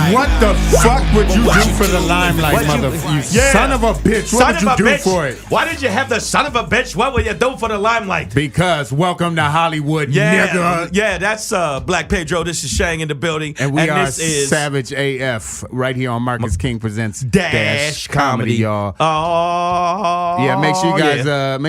limelight. What the fuck would you do for the limelight, motherfucker? Son of a bitch. What did you do for it? Why did you have the son of a bitch? What would you do for the limelight? Because welcome to Hollywood, nigga. Yeah, that's Black Pedro. This is Shang in the building. And we are this is Savage AF right here on Marcus King Presents Dash Comedy, y'all. Oh, yeah, make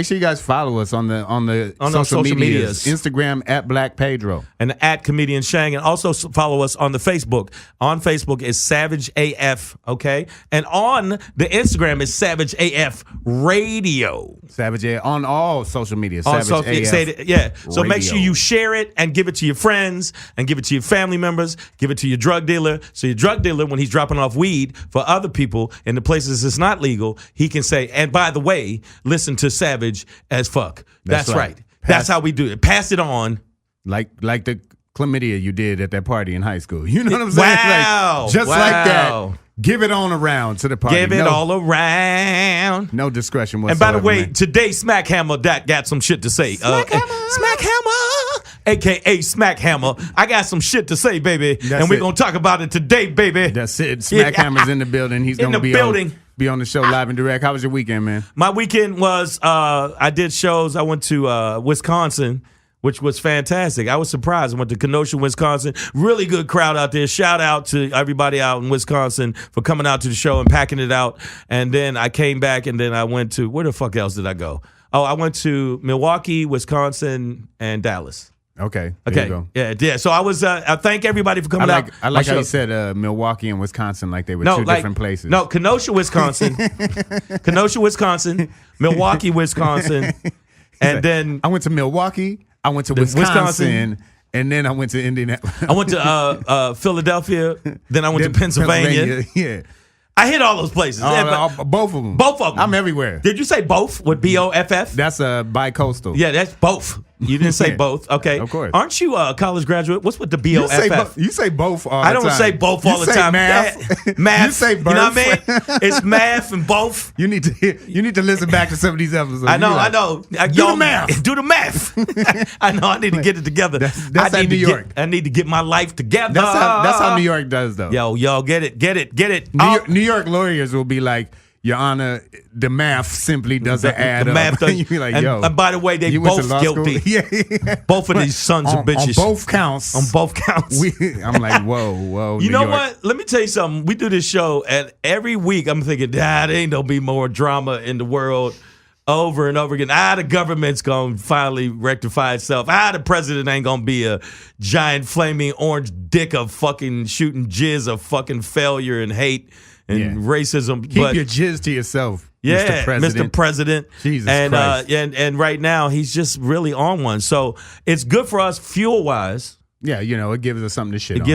sure you guys follow us on the social medias. Instagram at Black Pedro and at Comedian Shang, and also follow us on the Facebook. On Facebook is Savage AF, okay, and on the Instagram is Savage AF Radio. Savage AF on all social media. Savage AF. Yeah. So Radio. make sure you share it and give it to your friends and give it to your family members. Give it to your drug dealer. So your drug dealer, when he's dropping off weed for other people in the places it's not legal, he can say, and by the way, listen to Savage as fuck. That's right. That's how we do it. Pass it on. Like the chlamydia you did at that party in high school. You know what I'm saying? Wow. Like, just like that. Give it on around to the party. Give it all around. No discretion whatsoever. And by the way, today Smack Hammer got some shit to say. Smack Hammer, a.k.a. Smack Hammer. I got some shit to say, baby. And we're going to talk about it today, baby. That's it. Smack Hammer's in the building. He's going to be on the show live and direct. How was your weekend, man? My weekend was, I did shows. I went to Wisconsin, which was fantastic. I was surprised. I went to Kenosha, Wisconsin. Really good crowd out there. Shout out to everybody out in Wisconsin for coming out to the show and packing it out. And then I came back, and then I went to, where the fuck else did I go? Oh, I went to Milwaukee, Wisconsin, and Dallas. Okay. There you go. Yeah. So I was. I thank everybody for coming out. I like how you said Milwaukee and Wisconsin like they were two different places. No, Kenosha, Wisconsin, Milwaukee, Wisconsin, and then I went to Milwaukee. I went to Wisconsin, and then I went to Indianapolis. I went to Philadelphia. Then I went to Pennsylvania. Yeah. I hit all those places. Both of them. Both of them. I'm everywhere. Did you say both with BOFF? That's bi-coastal. Yeah, that's both. You didn't say both. Okay. Of course. Aren't you a college graduate? What's with the BOFF? You say both all the time. I don't say both all the time. Math. Math. You say birth. You know what I mean? It's math and both. You need to listen back to some of these episodes. I know. Do the math. Do the math. I know. I need to get it together. That's how New York. I need to get my life together. That's how New York does, though. Yo, get it. New York lawyers will be like, Your Honor, the math simply doesn't add up. You be like, yo. And by the way, they both guilty. Yeah. Both of these sons of bitches. On both counts. I'm like, whoa. You know what? Let me tell you something. We do this show, and every week I'm thinking, there ain't gonna be more drama in the world over and over again. The government's gonna finally rectify itself. The president ain't gonna be a giant flaming orange dick of fucking shooting jizz of fucking failure and hate and racism. Keep your jizz to yourself, Mr. President. Jesus Christ. And right now, he's just really on one. So it's good for us fuel-wise. Yeah, it gives us something to shit on.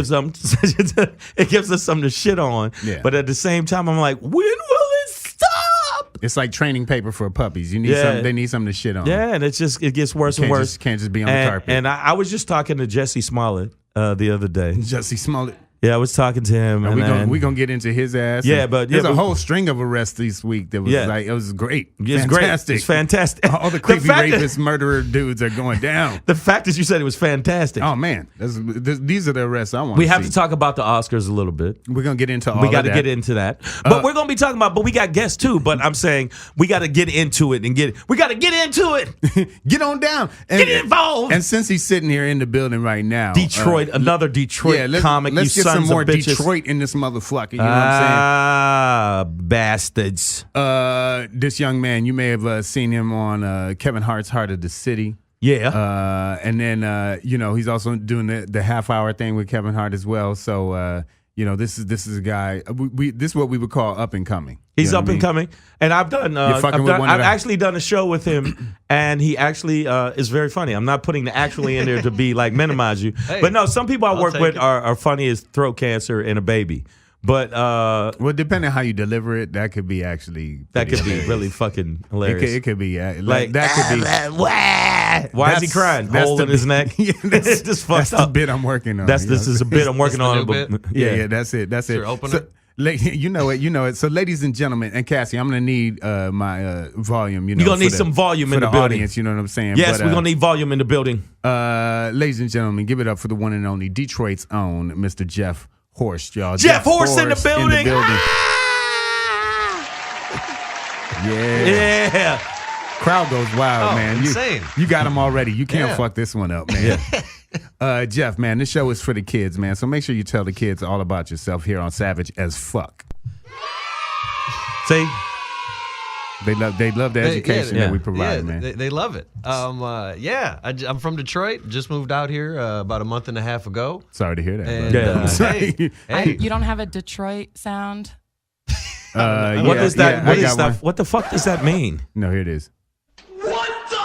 It gives us something to shit on. Yeah. But at the same time, I'm like, when will it stop? It's like training paper for puppies. They need something to shit on. Yeah, and it gets worse and worse. Can't just be on the carpet. And I was just talking to Jussie Smollett the other day. Jussie Smollett. Yeah, I was talking to him. We're going to get into his ass. Yeah, but there's a whole string of arrests this week that was it was great. It's fantastic. It's fantastic. All the creepy rapist, murderer dudes are going down. The fact that you said it was fantastic. Oh, man. These are the arrests I want to see. We have to talk about the Oscars a little bit. We're going to get into all of that. We got to get into that. But we're going to be talking about, but we got guests too. But I'm saying we got to get into it we got to get into it. Get on down. Get involved. And since he's sitting here in the building right now. Another Detroit comic. Let's get some more Detroit in this motherfucker. You know what I'm saying? Bastards. This young man, you may have seen him on Kevin Hart's Heart of the City. Yeah. And then, he's also doing the half-hour thing with Kevin Hart as well. So, this is a guy. This is what we would call up and coming. He's up and coming, and I've done. I've actually done a show with him, and he actually is very funny. I'm not putting the actually in there to be like minimize you, but no, some people I work with are funny as throat cancer and a baby. But well, depending on how you deliver it, that could be really fucking hilarious. It could be that could be. Why is he crying? Hole in his neck. Yeah, it's just fucked up. That's the bit I'm working on. This is a bit I'm working on. Yeah, that's it. So, you know it. So, ladies and gentlemen, and Cassie, I'm gonna need my volume. You're gonna need some volume in the building. Audience, you know what I'm saying? Yes, we're gonna need volume in the building. Ladies and gentlemen, give it up for the one and only Detroit's own Mr. Jeff Horste, y'all. Jeff Horste in the building. Yeah. Crowd goes wild, man. Insane. You got them already. You can't fuck this one up, man. Jeff, man, this show is for the kids, man. So make sure you tell the kids all about yourself here on Savage as Fuck. See? They love the education that we provide, man. They love it. I'm from Detroit. Just moved out here about a month and a half ago. Sorry to hear that. And, hey. You don't have a Detroit sound? What is that? What the fuck does that mean? No, here it is. What the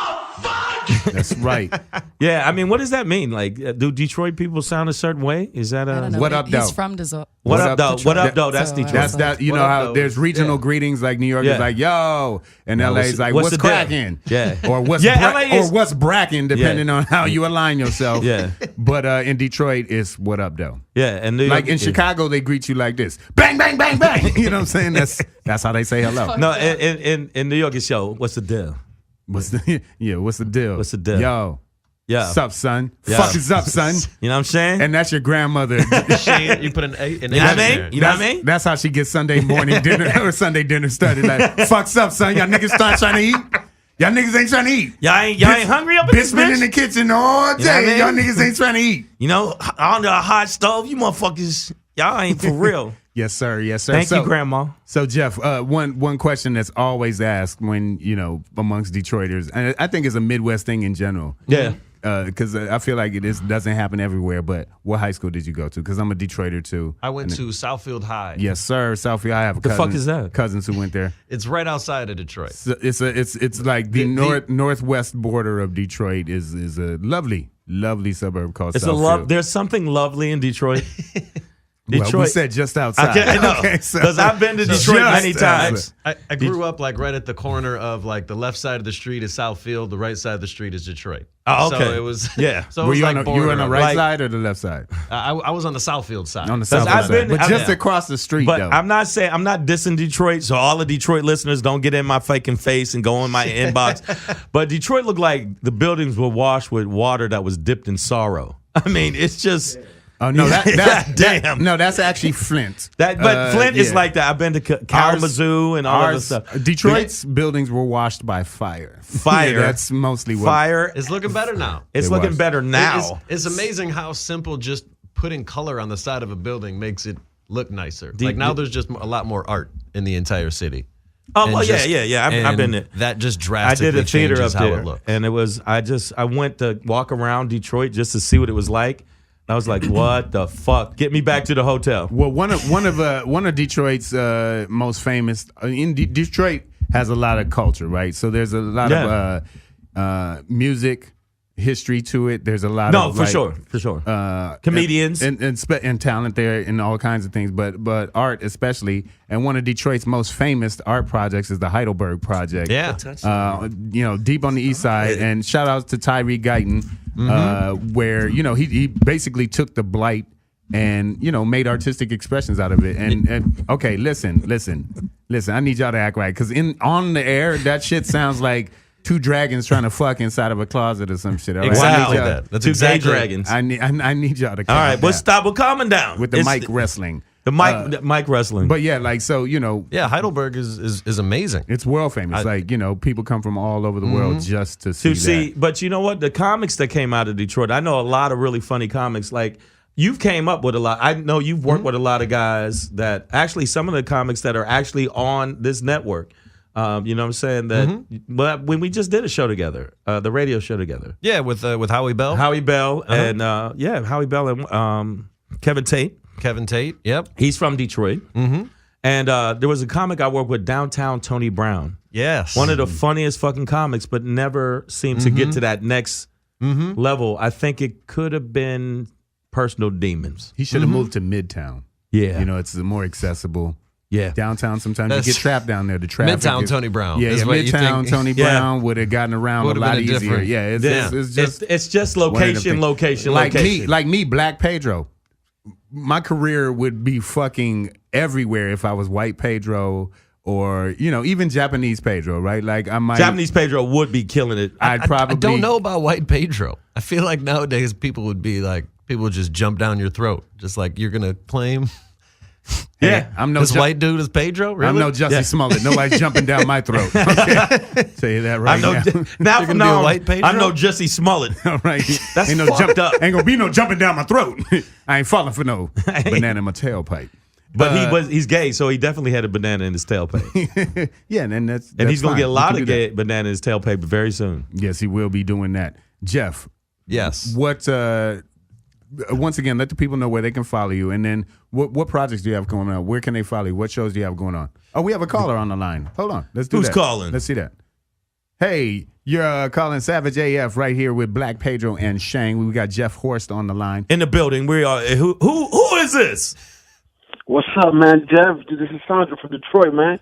fuck? That's right. Yeah, I mean, what does that mean? Like, do Detroit people sound a certain way? Is that I don't know. What up, though? He's from Detroit. What up, though? What up, though? That's Detroit. That's that. You know how there's regional greetings, like New York is like yo, and LA is like what's cracking, or what's bracking, depending on how you align yourself. Yeah. But in Detroit, it's what up, though. Yeah, and New York, like in Chicago, they greet you like this: bang, bang, bang, bang. You know what I'm saying? That's how they say hello. No, in New York, it's yo. What's the deal? What's the deal? What's the deal? Yo. Yeah. Sup, son? Yeah. Fuck is up, son? You know what I'm saying? And that's your grandmother. You put an A. You know what I mean? You know what I mean? That's how she gets Sunday morning dinner or Sunday dinner started. Like, fucks up, son. Y'all niggas start trying to eat. Y'all niggas ain't trying to eat. Y'all ain't hungry up in this been bitch? in the kitchen all day. You know what I mean? Y'all niggas ain't trying to eat. You know, on the hot stove, you motherfuckers, y'all ain't for real. Yes, sir. Yes, sir. Thank you, Grandma. So, Jeff, one question that's always asked when, amongst Detroiters, and I think it's a Midwest thing in general. Yeah. Because I feel like doesn't happen everywhere, but what high school did you go to? Because I'm a Detroiter, too. I went to Southfield High. Yes, sir. Southfield. I have a The fuck is that? cousins who went there. It's right outside of Detroit. So it's like the northwest border of Detroit is a lovely suburb called Southfield. There's something lovely in Detroit. Detroit. Well, we said just outside. I know. Because I've been to Detroit many times. I grew up like right at the corner of like the left side of the street is Southfield, the right side of the street is Detroit. Oh, okay. So it was So were you like on the right side or the left side? I was on the Southfield side. On the Southfield side. But just across the street, but though. I'm not dissing Detroit, so all the Detroit listeners don't get in my fucking face and go in my inbox. But Detroit looked like the buildings were washed with water that was dipped in sorrow. I mean, it's just... Oh no, damn. No, that's actually Flint. But Flint is like that. I've been to Kalamazoo and all that stuff. Detroit's buildings were washed by fire. That's mostly what. Fire. It's looking better now. It's looking better now. It's amazing how simple just putting color on the side of a building makes it look nicer. Like now there's just a lot more art in the entire city. Oh, well, yeah. I've been there. That just drastically I did a theater up how there, it looks. and it was I went to walk around Detroit just to see what it was like. I was like, "What the fuck? Get me back to the hotel." Well, one of Detroit's most famous Detroit has a lot of culture, right? So there's a lot of music history to it. There's a lot of for sure comedians and talent there and all kinds of things, but art especially. And one of Detroit's most famous art projects is the Heidelberg Project. Yeah, deep on the east side. And shout out to Tyree Guyton. Where he basically took the blight and made artistic expressions out of it. And okay, listen. I need y'all to act right because on the air that shit sounds like two dragons trying to fuck inside of a closet or some shit. All right? Exactly that. That's two exactly gay dragons. I need y'all to. Calm all right, down we'll stop. We're calming down with the mic wrestling. The mic wrestling. But yeah, like so Heidelberg is amazing. It's world famous. People come from all over the world just to see that. But you know what? The comics that came out of Detroit, I know a lot of really funny comics. Like you've came up with a lot. I know you've worked with a lot of guys that actually some of the comics that are actually on this network. You know what I'm saying? But when we just did a show together, the radio show together. Yeah, with Howie Bell. Howie Bell and Howie Bell and Kevin Tate. Yep. He's from Detroit. Mm-hmm. And there was a comic I worked with, Downtown Tony Brown. Yes. One of the funniest fucking comics, but never seemed to get to that next level. I think it could have been Personal Demons. He should have moved to Midtown. Yeah. It's more accessible. Yeah. Downtown, sometimes you get trapped down there. The traffic. Midtown Tony Brown. Yeah, Midtown Tony Brown would have gotten around a lot easier. Different. Yeah, it's just location. Like me, Black Pedro. My career would be fucking everywhere if I was white Pedro or, even Japanese Pedro, right? Like Japanese Pedro would be killing it. I don't know about white Pedro. I feel like nowadays people would be like People just jump down your throat, just like you're gonna claim. Yeah, I'm no This white dude is Pedro. Really? I'm no Jussie Smollett. Nobody's jumping down my throat. Okay? Tell you that right I know. now. Now You're from gonna be a now, white Pedro? I know Jussie Smollett. All right. That's ain't no fucked up. Ain't gonna be no jumping down my throat. I ain't falling for no banana in my tailpipe. But he's gay, so he definitely had a banana in his tailpipe. Yeah, and that's And he's going to fine. get a We lot can of do gay that. banana in his tailpipe very soon. Yes, he will be doing that. Jeff, Yes. what? Once again, let the people know where they can follow you, and then what projects do you have going on? Where can they follow you? What shows do you have going on? Oh, we have a caller on the line. Hold on, let's do Who's that. calling? Let's see that. Hey, you're calling Savage AF right here with Black Pedro and Shang. We got Jeff Horste on the line. In the building, we are. Who is this? What's up, man? Jeff, this is Sandra from Detroit, man.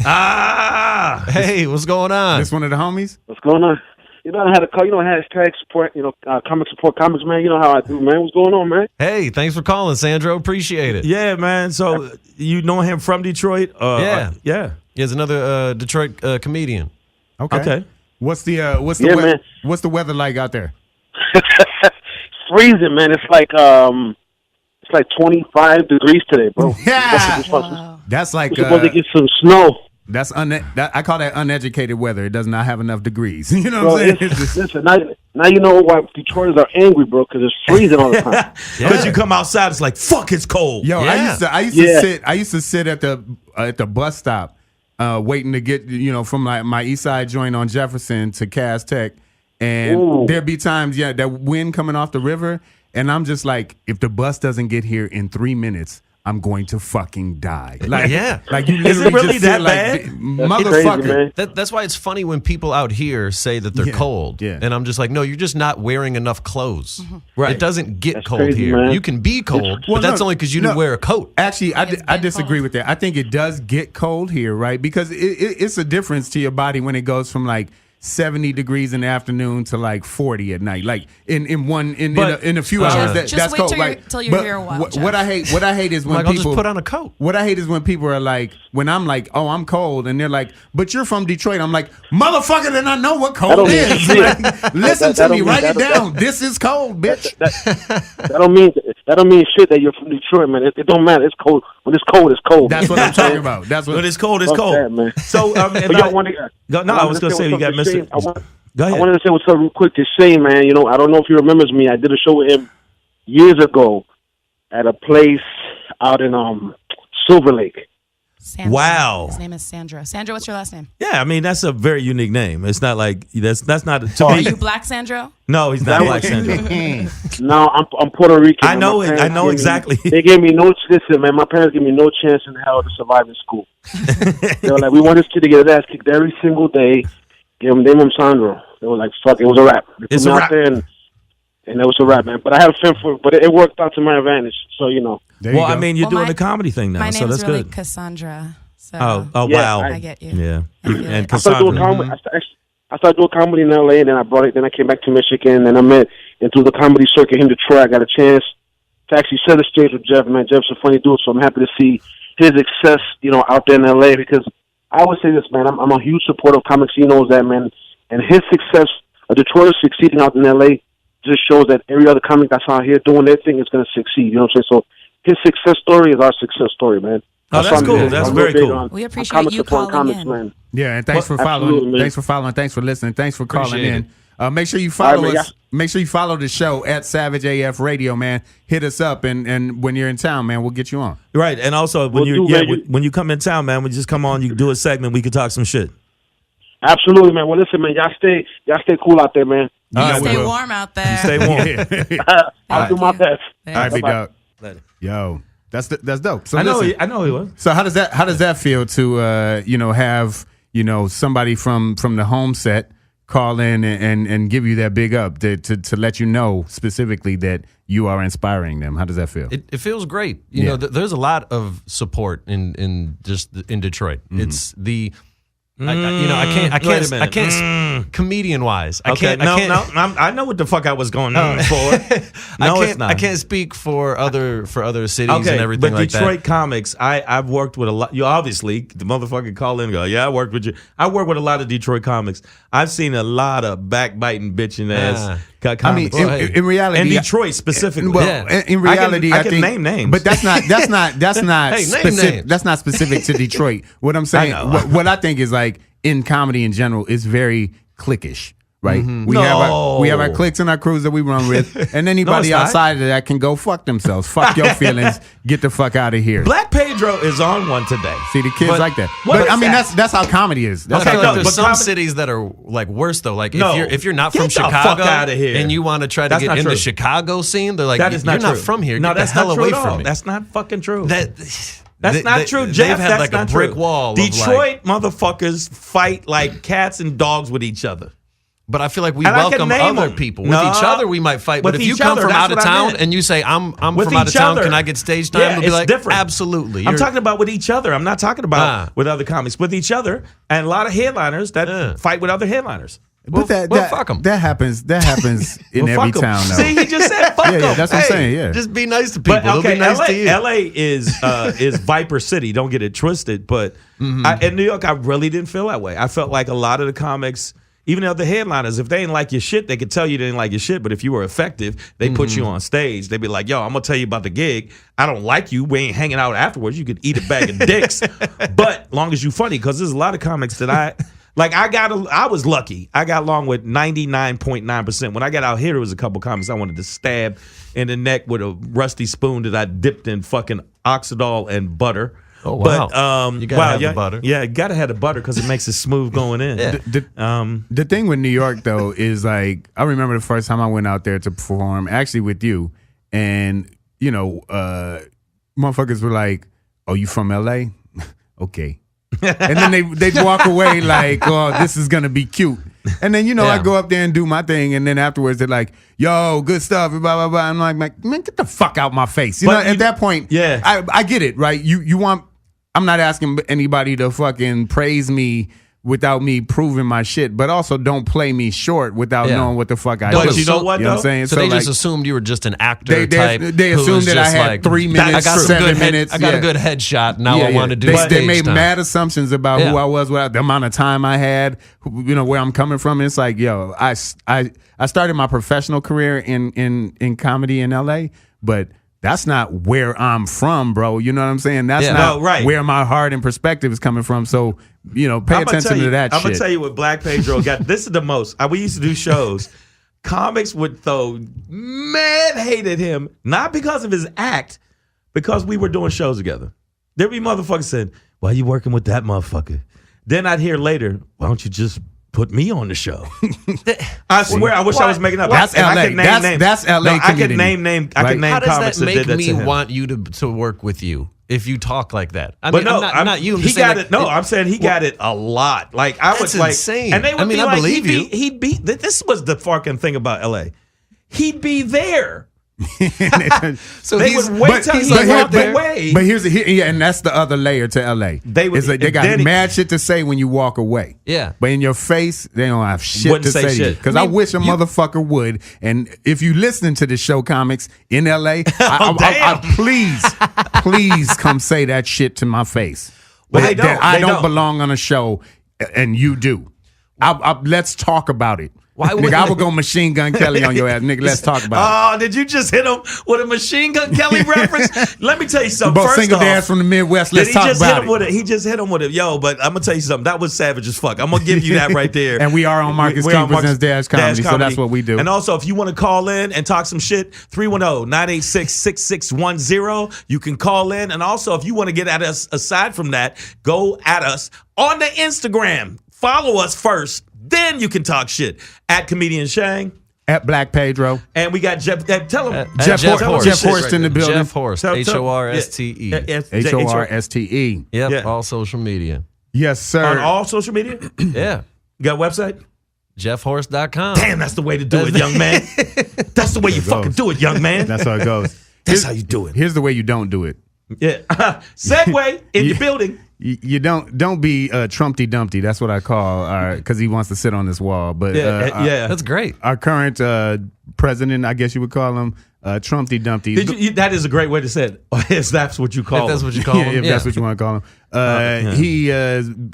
Ah, Hey, what's going on? This one of the homies? What's going on? You know, I had a call, hashtag support, comic support comics, man. You know how I do, man. What's going on, man? Hey, thanks for calling, Sandro. Appreciate it. yeah, man. So you know him from Detroit? Yeah. Yeah. He's another Detroit comedian. Okay. What's the Yeah, weather? man. What's the weather like out there? It's freezing, man. It's like 25 degrees today, bro. Yeah. Wow. That's like We're supposed to get some snow. that's I call that uneducated weather. It does not have enough degrees. You know Bro, what I'm saying? It's just- listen, now you know why Detroiters are angry, bro, because it's freezing all the time. Because you come outside, it's like, fuck, it's cold. Yo, Yeah. I used to sit at the bus stop, waiting to get from my East Side joint on Jefferson to Cass Tech, and Ooh. there'd be times that wind coming off the river, and I'm just like, if the bus doesn't get here in 3 minutes, I'm going to fucking die. Like, Yeah. like you Is it literally really just that feel like, bad? motherfucker. Crazy, man. That's why it's funny when people out here say that they're Yeah, cold. yeah. And I'm just like, no, you're just not wearing enough clothes. Right. It doesn't get That's cold crazy, here. man. You can be cold, Well, but that's no, only because you no. didn't wear a coat. Actually, It's I been disagree cold. with that. I think it does get cold here, right? Because it's a difference to your body when it goes from like 70 degrees in the afternoon to like 40 at night. Like in a few hours, Just that's wait cold. till you're- till you're But here a while, What Jeff. I hate is when Like, I'll people just put on a coat. What I hate is when people are like, when I'm like, oh, I'm cold, and they're like, but you're from Detroit. I'm like, motherfucker, then I know what cold don't mean is. shit. Like, listen That to don't me, mean- write it that- down. This is cold, bitch. That don't mean shit that you're from Detroit, man. It don't matter. It's cold. When it's cold, it's cold. That's what I'm talking about. That's what When it's cold, it's Fuck cold. that, man. So, But y'all want to? I was going to say, you got Mr. Go I ahead. wanted to say what's up real quick to Shane, man. I don't know if he remembers me. I did a show with him years ago at a place out in Silver Lake. Sandra. Wow. His name is Sandra. Sandra, what's your last name? Yeah, I mean, that's a very unique name. It's not like, that's not, to Are me. you Black Sandro? No, he's not Black Sandra. No, I'm Puerto Rican. I know man. it. My I know parents exactly. They gave me no. Listen, man. My parents gave me no chance in hell to survive in school. They were like, we want this kid to get his ass kicked every single day. Give him name him Sandro. They were like, fuck, it was a rap. They put It's me a out rap. there and it was a rap, man. But I had a film for it, but it worked out to my advantage. So There you Well, go. I mean, you're Well, doing my- the comedy thing now, My so name's that's really good. Cassandra. So Oh, Yeah, wow. I get you. Yeah. I feel And it. I started doing Cassandra. comedy. I started doing comedy in L.A. and then I brought it. Then I came back to Michigan and I met into the comedy circuit in Detroit. I got a chance to actually share the stage with Jeff. Man, Jeff's a funny dude, so I'm happy to see his success, out there in L.A. Because I always say this, man. I'm a huge supporter of comics. He knows that, man. And his success, Detroit succeeding out in L.A. just shows that every other comic that's out here doing their thing is going to succeed. You know what I'm saying? So his success story is our success story, man. Oh, that's why I'm cool. big- That's I'm very real big cool. on We appreciate comic you support calling comics, in. man. Yeah, and thanks for Absolutely, following. man. Thanks for following. Thanks for listening. Thanks for calling Appreciate in. Make sure you follow All right, man, us. Make sure you follow the show at Savage AF Radio, man. Hit us up, and when you're in town, man, we'll get you on. Right. And also, when We'll do, man. when you come in town, man, we just come on, you do a segment, we can talk some shit. Absolutely, man. Well, listen, man. Y'all stay cool out there, man. All right, Stay we will. warm out there. Stay warm. I'll do my best. All right, big Bye-bye. dog. Later. Yo, that's dope. So I know listen, I know he was. So how does that feel to have somebody from the home set call in and give you that big up to let you know specifically that you are inspiring them? How does that feel? It feels great. Yeah. There's a lot of support in Detroit. Mm-hmm. It's the I can't. Comedian wise, I can't. I know what the fuck I was going on for. No, it's not. I can't speak for other cities and everything but like that. Detroit comics, I've worked with a lot. You obviously the motherfucker call in and go, yeah, I worked with you. I work with a lot of Detroit comics. I've seen a lot of backbiting, bitching ass comics. I mean, in reality, in Detroit specifically. Well, in reality, I can think, name names, but that's not Hey, specific. names. That's not specific to Detroit. What I'm saying, what I think is like in comedy in general is very cliquish. Right, we have our cliques and our crews that we run with, and anybody outside of that can go fuck themselves. Fuck your feelings. Get the fuck out of here. Black Pedro is on one today. See the kids like that, but I mean that's how comedy is. That's I feel how like there's some cities that are like worse though. Like if you're not from Get the fuck Chicago outta here. and you want to try to That's get not in the true. Chicago scene, they're like, That is not you're true. not from here. No, Get that's the hell not true away at all. from me. That's not fucking true. That's That's not true, Jeff. They've had That's like a not brick true. wall. Detroit motherfuckers fight like cats and dogs with each other. But I feel like we And I can welcome name other them. people. No. With each other, we might fight. But With if you each come other, from that's out of what I town meant. and you say, I'm With from out of each town, other. can I get stage time? Yeah, They'll be it's like, different. absolutely. I'm talking about with each other. I'm not talking about with other comics. With each other, and a lot of headliners that fight with other headliners. But fuck 'em. that happens in Well, every fuck 'em. town. Though. See, he just said fuck 'em. Yeah, that's what I'm saying. Yeah, Just be nice to people. But okay, They'll be nice LA, to you. LA is Viper City. Don't get it twisted. But in New York, I really didn't feel that way. I felt like a lot of the comics, even the other headliners, if they didn't like your shit, they could tell you they didn't like your shit. But if you were effective, they put you on stage. They'd be like, yo, I'm going to tell you about the gig. I don't like you. We ain't hanging out afterwards. You could eat a bag of dicks. But long as you funny, because there's a lot of comics that I was lucky. I got along with 99.9%. When I got out here, there was a couple comics I wanted to stab in the neck with a rusty spoon that I dipped in fucking oxidol and butter. Oh, wow. But, You gotta have the butter. Yeah, you gotta have the butter because it makes it smooth going in. The thing with New York though is like I remember the first time I went out there to perform, actually with you, and motherfuckers were like, "Oh, you from LA? Okay." And then they'd walk away like, "Oh, this is gonna be cute." And then I go up there and do my thing, and then afterwards they're like, "Yo, good stuff," blah blah blah. I'm like, man, get the fuck out my face. At that point, I get it, right? You want. I'm not asking anybody to fucking praise me without me proving my shit, but also don't play me short without knowing what the fuck I do. But you know what, You know what I'm saying? So they just assumed you were just an actor type. They who assumed was that I just had like, 3 minutes, I got some 7 good minutes. I got a good headshot. Now I want to do They stage made time. mad assumptions about who I was, the amount of time I had, where I'm coming from. And it's like, yo, I started my professional career in comedy in LA, but that's not where I'm from, bro. You know what I'm saying? That's not where my heart and perspective is coming from. So, pay attention to that shit. I'm going to tell you what Black Pedro got. This is the most. We used to do shows. Comics would throw mad hate at him, not because of his act, because we were doing shows together. There'd be motherfuckers saying, why are you working with that motherfucker? Then I'd hear later, why don't you just put me on the show? I swear, I wish I was making up. That's And LA. I could name names. That's LA No, I could community. name I could name How does comics that that did make that me to him. want you to work with you if you talk like that? I But mean, no, I'm not you. I'm he just saying, got like, it. No, I'm saying he got it a lot. Like I was That's like, insane. and they would I mean, be I like, believe you. He'd be. This was the fucking thing about LA. He'd be there. So They would wait till he walked away. But here's and that's the other layer to LA. They would- It's like they got then- mad shit to say when you walk away. Yeah. But in your face, they don't have shit Wouldn't to say say to you. shit. Because I wish a motherfucker would. And if you listening to the show comics in LA, please come say that shit to my face. Well, they That don't. I They don't don't. belong on a show, and you do. Let's talk about it. Why Nigga, would I they- would go Machine Gun Kelly on your ass. Nigga, let's talk about it. Oh, did you just hit him with a Machine Gun Kelly reference? Let me tell you something. Both First single off, dads from the Midwest. Let's he talk just about hit him it. with it. He just hit him with it. Yo, but I'm gonna tell you something. That was savage as fuck. I'm gonna give you that right there. And we are on Marcus We're King on Marcus Presents Dash Comedy, so that's what we do. And also, if you want to call in and talk some shit, 310-986-6610. You can call in. And also, if you want to get at us aside from that, go at us on the Instagram. Follow us first. Then you can talk shit at Comedian Shang. At Black Pedro. And we got Jeff. Tell him. Jeff Horste in the building. Jeff Horste. Horste. Horste. Yep. Yeah. All social media. Yes, sir. On all social media? Yeah. You got a website? JeffHorste.com. Damn, that's the way to do it, young man. That's the way you fucking do it, young man. That's how it goes. That's how you do it. Here's the way you don't do it. Yeah. Segway in your building. you don't be Trumpty Dumpty. That's what I call because he wants to sit on this wall. But That's great. Our current president, I guess you would call him Trumpty Dumpty. That is a great way to say it. If that's what you call him. That's what you call him. If that's what you want to call him. He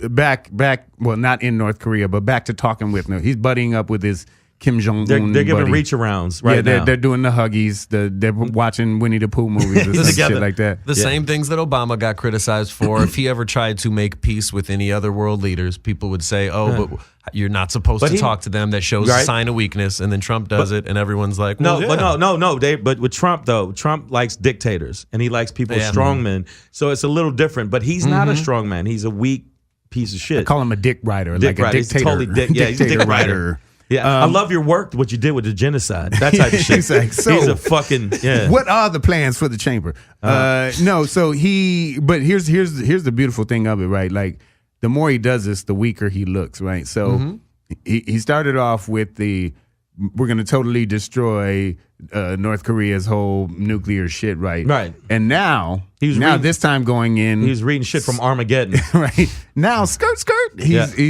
back. Well, not in North Korea, but back to talking with. No, he's buddying up with his Kim Jong Un. They're giving buddy. reach arounds right now. They're doing the huggies. They're watching Winnie the Pooh movies and shit like that. The same things that Obama got criticized for. If he ever tried to make peace with any other world leaders, people would say, "Oh, but you're not supposed to talk to them. That shows a sign of weakness." And then Trump does it, and everyone's like, well, no. But with Trump though, Trump likes dictators and he likes people strongmen. So it's a little different. But he's not a strongman. He's a weak piece of shit. I call him a dick rider, Dick like rider. a dictator. He's totally dick. Yeah, he's a dick rider. Yeah, I love your work, what you did with the genocide, that type of shit. He's like, so, he's a fucking What are the plans for the chamber? No, so but here's the beautiful thing of it, right? Like the more he does this, the weaker he looks, right? So he started off with we're going to totally destroy North Korea's whole nuclear shit, right? Right. And now this time going in, he was reading shit from Armageddon, right? Now skirt.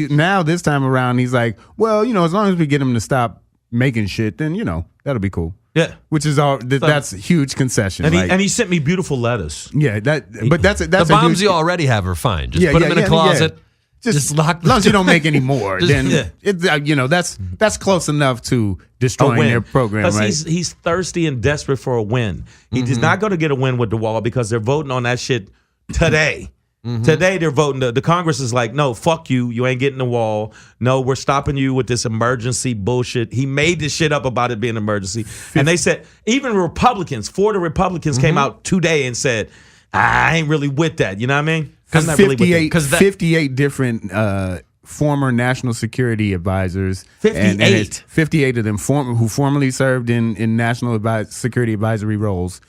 Now this time around, he's like, well, as long as we get him to stop making shit, then that'll be cool. Yeah, which is that's a huge concession. And he sent me beautiful letters. Yeah, that's the bombs you already have are fine. Just put them in a closet. Yeah. Just lock. As long as you don't make any more, then that's close enough to destroying their program, right? He's thirsty and desperate for a win. He's not going to get a win with the wall because they're voting on that shit today. Today they're voting. The Congress is like, no, fuck you. You ain't getting the wall. No, we're stopping you with this emergency bullshit. He made this shit up about it being an emergency. And they said, even Republicans, 4 of the Republicans came out today and said, I ain't really with that. You know what I mean? Because 58 different former national security advisors. 58? And 58 of them who formerly served in national security advisory roles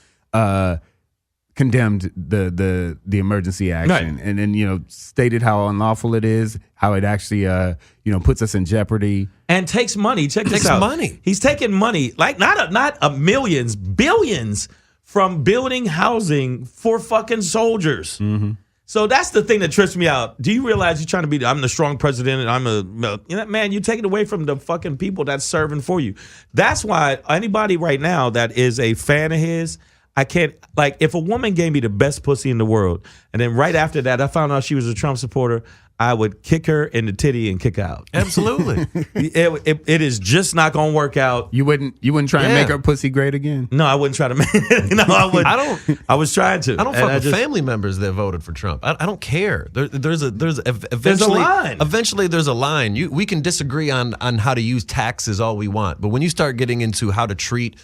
condemned the emergency action. Right. And then, stated how unlawful it is, how it actually, puts us in jeopardy. And takes money. Check this out. Money. He's taking money, like not millions, billions from building housing for fucking soldiers. So that's the thing that trips me out. Do you realize you're trying to I'm the strong president and man, you take it away from the fucking people that's serving for you. That's why anybody right now that is a fan of his, I can't, if a woman gave me the best pussy in the world, and then right after that I found out she was a Trump supporter, I would kick her in the titty and kick her out. Absolutely. It is just not going to work out. You wouldn't try and make her pussy great again? No, I wouldn't try to make No, I wouldn't. I was trying to. I don't fuck with family members that voted for Trump. I don't care. There's a line. Eventually there's a line. We can disagree on how to use taxes all we want, but when you start getting into how to treat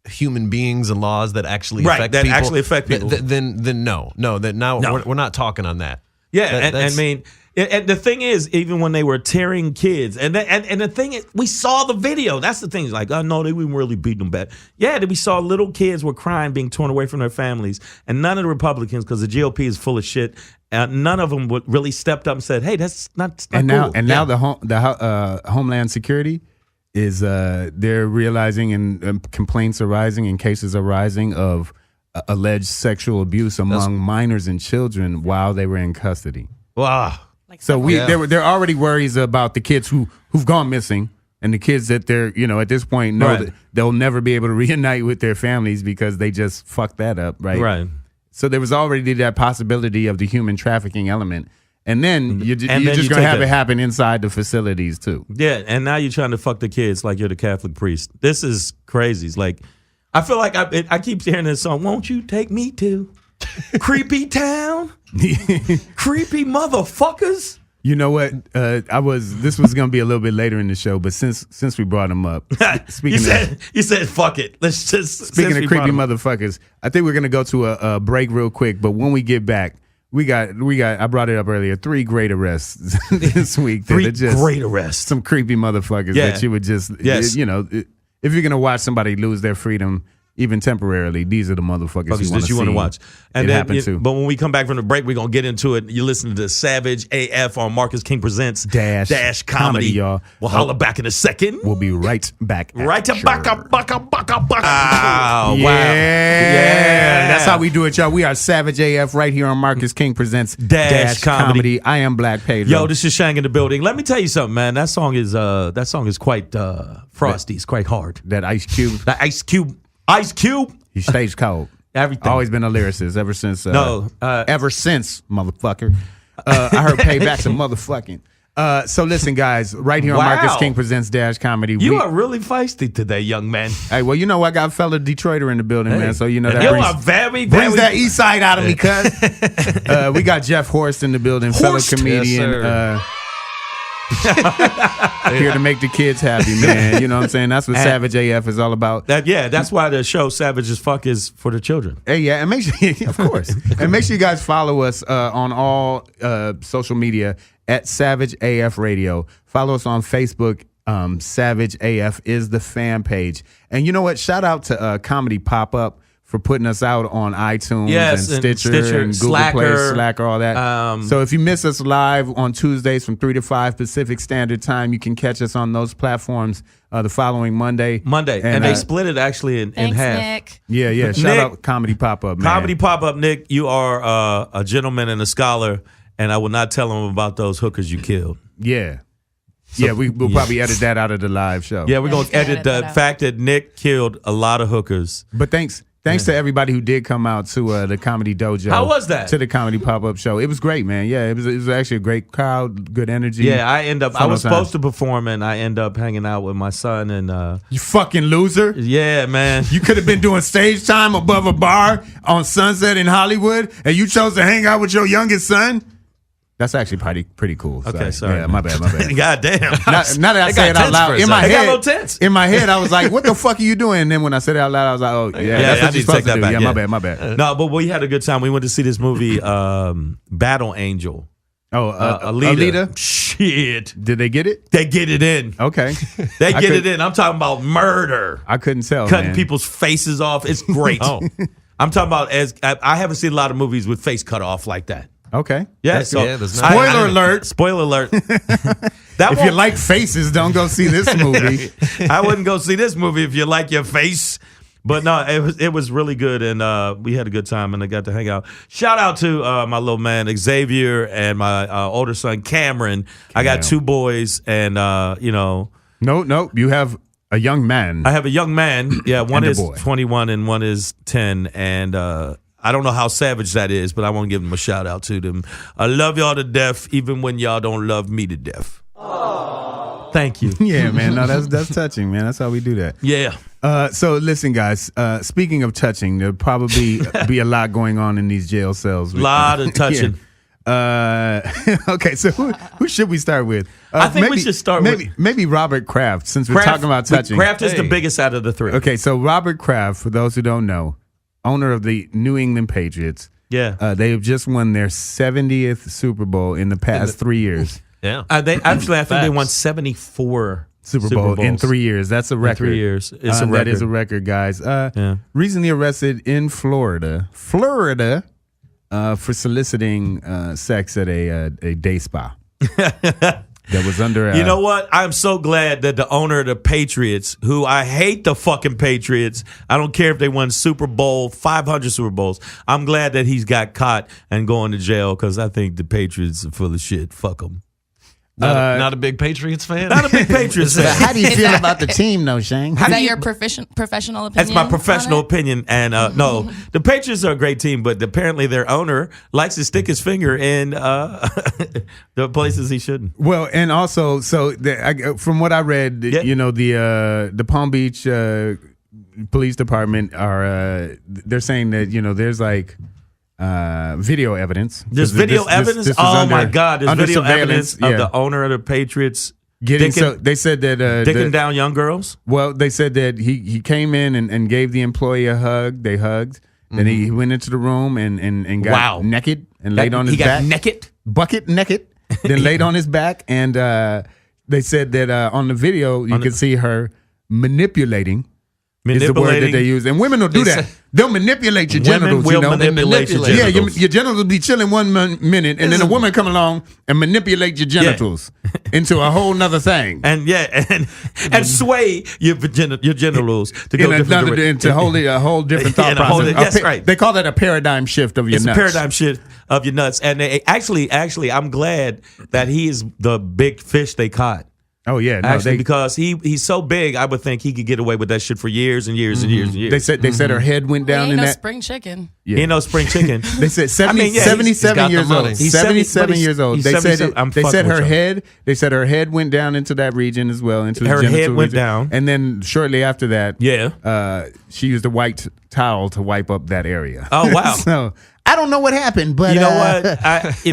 human beings and laws that actually affect people, then no. We're not talking on that. Yeah, and the thing is, even when they were tearing kids, and the thing is, we saw the video. That's the thing. Like, oh no, they weren't really beating them bad. Yeah, we saw little kids were crying, being torn away from their families, and none of the Republicans, because the GOP is full of shit, none of them really stepped up and said, "Hey, that's not cool." Now the Homeland Security is they're realizing and complaints are rising and cases are rising of alleged sexual abuse among minors and children while they were in custody. Wow. So there are already worries about the kids who've gone missing and the kids that they're, at this point know that they'll never be able to reunite with their families because they just fucked that up, right? Right. So there was already that possibility of the human trafficking element. And then you're just going to have it happen inside the facilities too. Yeah, and now you're trying to fuck the kids like you're the Catholic priest. This is crazy. It's like, I feel like I keep hearing this song, won't you take me to creepy town? Creepy motherfuckers. You know what? This was going to be a little bit later in the show, but since we brought him up, you said fuck it. Let's just speaking of creepy motherfuckers. I think we're going to go to a break real quick, but when we get back, we got. I brought it up earlier. 3 great arrests this week. 3 great arrests. Some creepy motherfuckers that you would just, if you're going to watch somebody lose their freedom, even temporarily, these are the motherfuckers you want to watch. And it happen too. But when we come back from the break, we're going to get into it. You're listening to Savage AF on Marcus King Presents Dash Comedy. Y'all. We'll holler back in a second. We'll be right back. Right to back up. Oh, wow. Yeah. That's That's how we do it, y'all. We are Savage AF right here on Marcus King Presents Dash Comedy. I am Black Pedro. Yo, this is Shang in the building. Let me tell you something, man. That song is quite frosty. It's quite hard. That Ice Cube. That Ice Cube. He stays cold. Everything. Always been a lyricist ever since. Ever since, motherfucker. I heard Payback's a motherfucking. So listen, guys, right here on Marcus King Presents Dash Comedy. You are really feisty today, young man. Hey, well, you know I got a fellow Detroiter in the building, man. So you know that brings that east side out of me, cuz. We got Jeff Horste in the building, fellow comedian. Yes, here to make the kids happy, man. You know what I'm saying? That's what Savage AF is all about. That's why the show Savage as Fuck is for the children. Hey, yeah, and make sure, of course, and make sure you guys follow us on all social media at Savage AF Radio. Follow us on Facebook. Savage AF is the fan page. And you know what? Shout out to Comedy Pop-Up for putting us out on iTunes and Stitcher and Google Play, Slacker, all that. So if you miss us live on Tuesdays from 3 to 5 Pacific Standard Time, you can catch us on those platforms the following Monday. And they split it actually in half. Nick. Yeah. Shout out Comedy Pop-Up, man. Comedy Pop-Up, Nick, you are a gentleman and a scholar, and I will not tell them about those hookers you killed. Yeah. We'll probably edit that out of the live show. Yeah, we're going to edit the fact that Nick killed a lot of hookers. But thanks to everybody who did come out to the Comedy Dojo. How was that? To the Comedy Pop-Up show. It was great, man. Yeah, it was actually a great crowd, good energy. Yeah, I was supposed to perform, and I end up hanging out with my son. And you fucking loser. Yeah, man. You could have been doing stage time above a bar on Sunset in Hollywood, and you chose to hang out with your youngest son? That's actually pretty cool. Okay, sorry. Yeah, my bad. God damn. Now that I say it out loud, in my head, I was like, what the fuck are you doing? And then when I said it out loud, I was like, oh, yeah, that's what you're supposed to do. Back. Yeah, my bad. No, but we had a good time. We went to see this movie, Battle Angel. Oh, Alita? Shit. Did they get it? They get it in. Okay. They get it in. I'm talking about murder. I couldn't tell, Cutting people's faces off. It's great. I'm talking about, I haven't seen a lot of movies with face cut off like that. Okay. Yeah. Spoiler alert. Spoiler alert. If you like faces, don't go see this movie. I wouldn't go see this movie if you like your face. But no, it was really good, and we had a good time, and I got to hang out. Shout out to my little man Xavier and my older son Cameron. I got 2 boys, and No, you have a young man. I have a young man. Yeah, one is 21 and one is 10, and I don't know how savage that is, but I want to give them a shout out to them. I love y'all to death, even when y'all don't love me to death. Aww. Thank you. Yeah, man. No, that's touching, man. That's how we do that. Yeah. So listen, guys. Speaking of touching, there'll probably be a lot going on in these jail cells. A lot of touching. Okay, so who should we start with? I think we should start with maybe Robert Kraft, since we're talking about touching. Kraft is the biggest out of the 3. Okay, so Robert Kraft, for those who don't know, owner of the New England Patriots. Yeah. They have just won their 70th Super Bowl in the past 3 years. Yeah. I think they won 74 Super Bowls in 3 years. That's a record. 3 years. It's a record. That is a record, guys. Recently arrested in Florida, for soliciting sex at a day spa. That was under. You know what? I'm so glad that the owner of the Patriots, who I hate the fucking Patriots, I don't care if they won Super Bowl, 500 Super Bowls. I'm glad that he's got caught and going to jail because I think the Patriots are full of shit. Fuck them. Not a big Patriots fan? Not a big Patriots fan. How do you feel about the team, though, Shang? Is that your professional opinion? That's my professional opinion. And no, the Patriots are a great team, but apparently their owner likes to stick his finger in the places he shouldn't. Well, and also, from what I read, the Palm Beach Police Department they're saying that, there's like video evidence. There's video evidence? My God. There's video evidence of the owner of the Patriots they said that dicking down young girls? Well, they said that he came in and gave the employee a hug. They hugged. Then he went into the room and got naked and laid on his back. He got naked? Bucket naked. Then laid on his back. And they said that on the video, you could see her manipulating is the word that they use. And women will do that. They'll manipulate your genitals. Women will manipulate your genitals. Yeah, your genitals will be chilling 1 minute, and then a woman come along and manipulate your genitals into a whole nother thing. And and sway your genitals to go into a whole different thought process. Yes, right. They call that a paradigm shift of your nuts. It's a paradigm shift of your nuts. And they, actually, I'm glad that he is the big fish they caught. Oh yeah, because he's so big, I would think he could get away with that shit for years and years and years and years. They said her head went down in that spring chicken. Yeah. He ain't no spring chicken. They said 77 years old. He's 77 years old. They said her head. They said her head went down into that region as well. Into her the head went region. down, and then shortly after that, she used a white towel to wipe up that area. Oh wow! So I don't know what happened, but you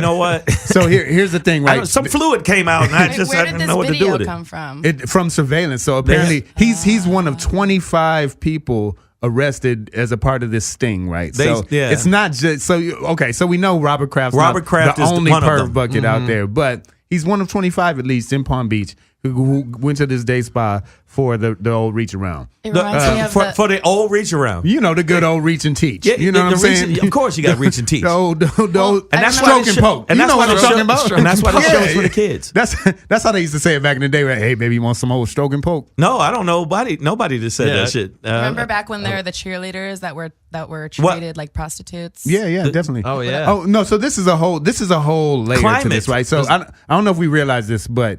know what? So here's the thing, right? Some fluid came out, and I didn't know what to do with it. Come from? From surveillance. So apparently, he's one of 25 people arrested as a part of this sting, right? It's not just so we know Robert Kraft is the only one of perv them. bucket out there, but he's one of 25 at least in Palm Beach who went to this day spa for the old reach around. It reminds me of for the old reach around. You know, the good old reach and teach. Yeah, you know what I'm saying? Of course you got reach and teach. the old and that's stroke and poke. And you that's know what I'm talking about. And that's why the show is for the kids. That's how they used to say it back in the day. Right? Hey, baby, you want some old stroke and poke? No, I don't know. Nobody just said that shit. Remember back when there were the cheerleaders that were treated like prostitutes? Yeah, definitely. Oh yeah. Oh no, so this is a whole layer to this, right? So I don't know if we realize this, but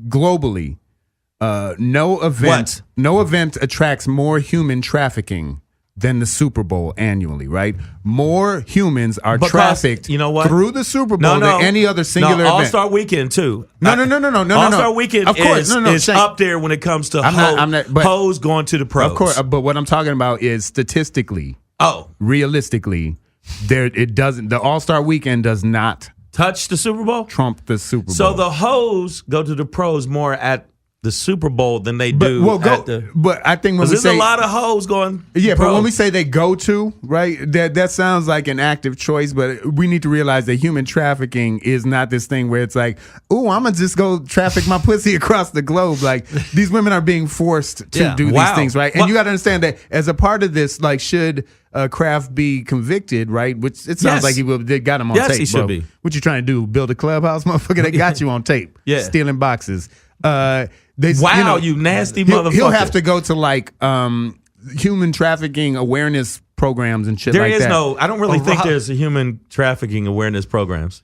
globally, no event attracts more human trafficking than the Super Bowl annually, right? More humans are trafficked through the Super Bowl than any other singular event. All-Star Weekend, too. No. All-Star Weekend of course, is up there when it comes to hoes going to the pros. Of course, but what I'm talking about is statistically, realistically, the All-Star Weekend does not touch the Super Bowl? Trump the Super Bowl. So the hoes go to the pros more at the Super Bowl than they do but I think when we say there's a lot of hoes going but when we say they go to, right, that sounds like an active choice, but we need to realize that human trafficking is not this thing where it's like, ooh, I'm gonna just go traffic my pussy across the globe. Like, these women are being forced to do these things, right? And you got to understand that as a part of this, like, should Kraft be convicted, right? Which it sounds like he will. They got him on tape. Yes, he should be. What you trying to do? Build a clubhouse, motherfucker? They got you on tape. Yeah, stealing boxes. You nasty motherfucker. He'll have to go to like human trafficking awareness programs and shit like that. I don't really think there's a human trafficking awareness programs.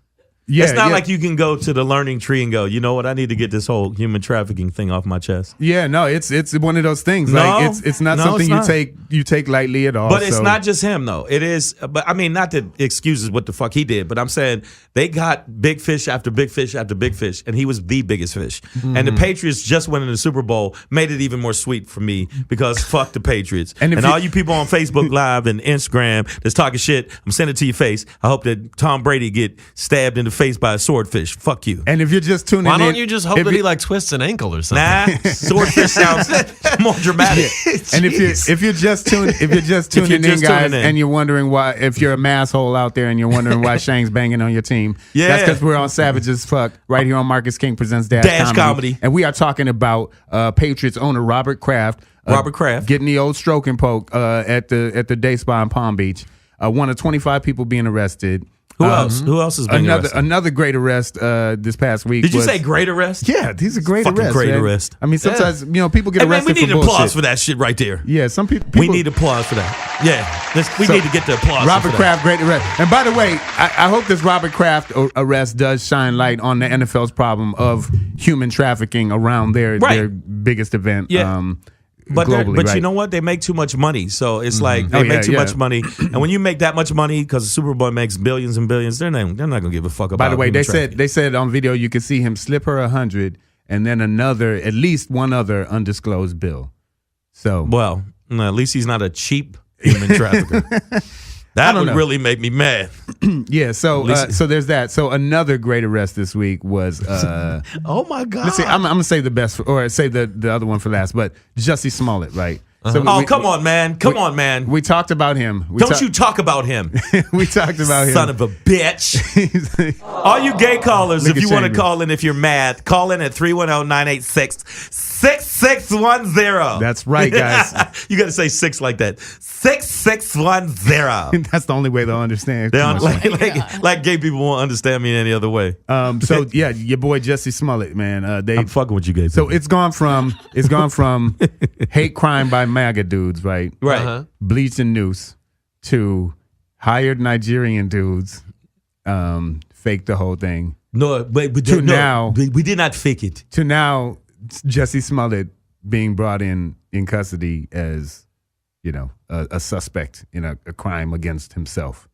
Yeah, it's not like you can go to the learning tree and go, you know what, I need to get this whole human trafficking thing off my chest. Yeah, no, it's one of those things. Like it's not something you take lightly at all. But it's not just him though. It is, but I mean, not that excuses what the fuck he did, but I'm saying they got big fish after big fish after big fish, and he was the biggest fish. Mm-hmm. And the Patriots just winning the Super Bowl made it even more sweet for me because fuck the Patriots. And all you people on Facebook Live and Instagram that's talking shit, I'm sending it to your face. I hope that Tom Brady get stabbed in the face by a swordfish. Fuck you. And if you're just tuning in, why don't you just hope that he like twists an ankle or something? Nah, swordfish sounds more dramatic. And if you're just tuning in, guys, and you're wondering why, if you're a masshole out there and you're wondering why Shang's banging on your team, that's because we're on Savage as Fuck right here on Marcus King Presents Dash Comedy, and we are talking about Patriots owner Robert Kraft. Getting the old stroke and poke at the day spa in Palm Beach. One of 25 people being arrested. Who else? Who else has been arrested? Another great arrest this past week. Did you say great arrest? Yeah, these are great arrests. Great arrest. I mean, sometimes people get arrested. We need for applause bullshit. for that shit right there. Yeah, some people. We need applause for that. Yeah, we need to get the applause. Robert Kraft, great arrest. And by the way, I hope this Robert Kraft arrest does shine light on the NFL's problem of human trafficking around their biggest event. Yeah. But you know what? They make too much money. So it's like they make too much money. And when you make that much money, because the Super Bowl makes billions and billions, they're not going to give a fuck about it. By the way, they said on video you could see him slip her 100 and then at least one other undisclosed bill. So well, at least he's not a cheap human trafficker. That would really make me mad. Yeah, so there's that. So another great arrest this week was oh my God. Let's see, I'm gonna say the best or say the other one for last, but Jussie Smollett, right? So come on, man. We talked about him. Don't you talk about him. We talked about him. Son of a bitch. All you gay callers, if you want to call in if you're mad, call in at 310-986 6610. That's right, guys. You got to say 6 like that. 6610. That's the only way they'll understand. Like gay people won't understand me any other way. So yeah, your boy Jussie Smollett, man. I'm fucking with you guys. So it's gone from hate crime by MAGA dudes, right? Right. Bleach and Noose, to hired Nigerian dudes, fake the whole thing. No, but we did not fake it. To now, Jussie Smollett being brought in custody as, a suspect in a crime against himself.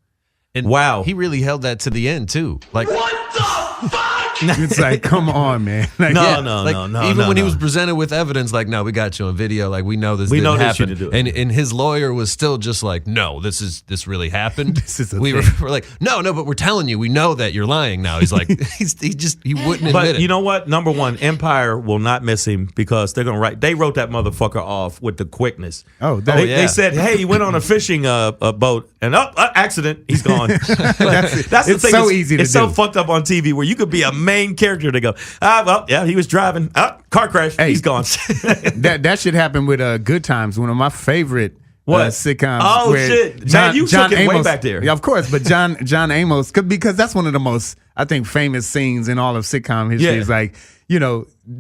And wow, he really held that to the end too. Like, What the fuck? It's like, come on, man. Like, No. Even when he was presented with evidence, like, no, we got you on video. Like, we know this didn't happen. And his lawyer was still just like, no, this really happened. This is we're like, no, but we're telling you, we know that you're lying now. He's like, he wouldn't admit it. But you know what? Number one, Empire will not miss him because they're gonna they wrote that motherfucker off with the quickness. They said, hey, he went on a fishing boat and accident, he's gone. That's the thing. So easy to do. It's so fucked up on TV where you could be a main character to go, he was driving, car crash, he's gone. that should happen with Good Times, one of my favorite sitcoms. Oh shit, man, you took it way back there. Yeah, of course, but John Amos, because that's one of the most, I think, famous scenes in all of sitcom history. Yeah. Is like,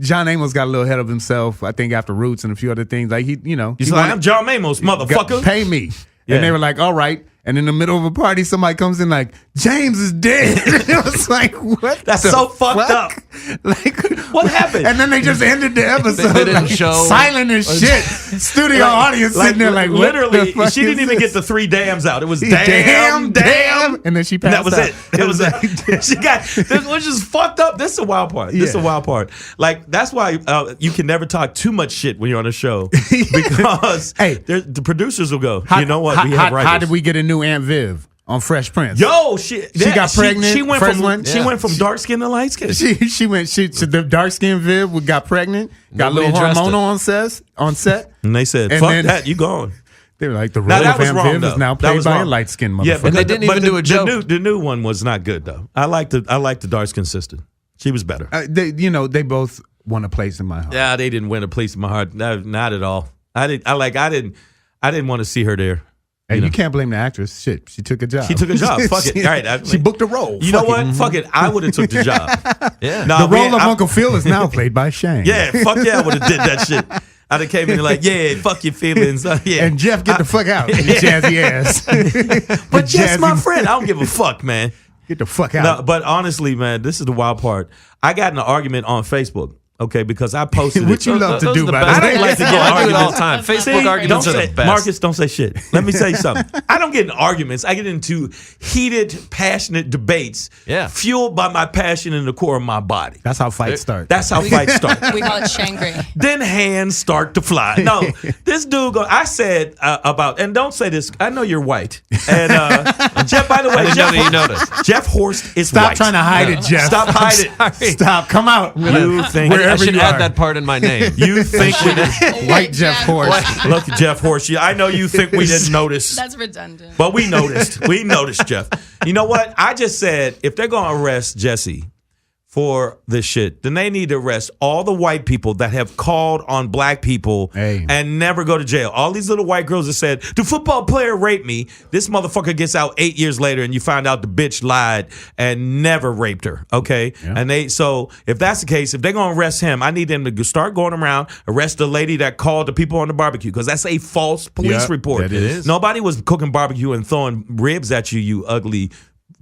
John Amos got a little ahead of himself, I think, after Roots and a few other things. Like he's like, I'm John Amos, motherfucker. Pay me. Yeah. And they were like, all right. And in the middle of a party, somebody comes in like, James is dead. It was like, what? That's so fucked up. Like, what happened? And then they just ended the episode. They didn't show. Silent as shit. Studio audience sitting there like, literally, what she didn't even get the 3 dams out. It was damn. And then she passed that was out. That was it. She got, which is fucked up. This is the wild part. This is the wild part. Like, that's why you can never talk too much shit when you're on a show. Because the producers will go, you know what? We have writers. How did we get a new Aunt Viv on Fresh Prince? Yo, she got pregnant. She went from dark skin to light skin. She went to the dark skin Viv, got pregnant, got a little hormonal on set. And they said, fuck that, you gone. They were like, the role of Aunt Viv is now played by a light skinned motherfucker. Yeah, and they didn't even do a joke. The new one was not good though. I liked the dark skin sister. She was better. They both won a place in my heart. Yeah, they didn't win a place in my heart. Not at all. I didn't want to see her there. And you can't blame the actress. Shit, she took a job. She took a job. Fuck it. All right, she booked a role. You know what? Fuck it. I would have took the job. Yeah. The role of Uncle Phil is now played by Shang. Yeah, fuck yeah, I would have did that shit. I'd have came in like, yeah, fuck your feelings. Yeah. And Jeff, get the fuck out. You jazzy ass. But Jeff's my friend. I don't give a fuck, man. Get the fuck out. No, but honestly, man, this is the wild part. I got in an argument on Facebook. Okay, because I posted what you love to do, by the way. I don't like to get arguments all the time. Facebook arguments are the best. Marcus, don't say shit. Let me say something. I don't get in arguments. I get into heated, passionate debates fueled by my passion in the core of my body. That's how fights start. That's how fights start. We call it shangri. Then hands start to fly. No, this dude, I said about, and don't say this, I know you're white. And Jeff, by the way, Jeff Horste is white. Stop trying to hide it, Jeff. Stop hiding it. Stop. Come out. You think I should add that part in my name. You think white Jeff Horste. Look at Jeff Horste. I know you think we didn't notice. That's redundant. But we noticed. We noticed, Jeff. You know what? I just said if they're going to arrest Jussie for this shit, then they need to arrest all the white people that have called on black people and never go to jail. All these little white girls that said, the football player raped me. This motherfucker gets out 8 years later and you find out the bitch lied and never raped her. Okay? Yeah. And so if that's the case, if they're going to arrest him, I need them to start going around, arrest the lady that called the people on the barbecue, because that's a false police report. That is. Nobody was cooking barbecue and throwing ribs at you, you ugly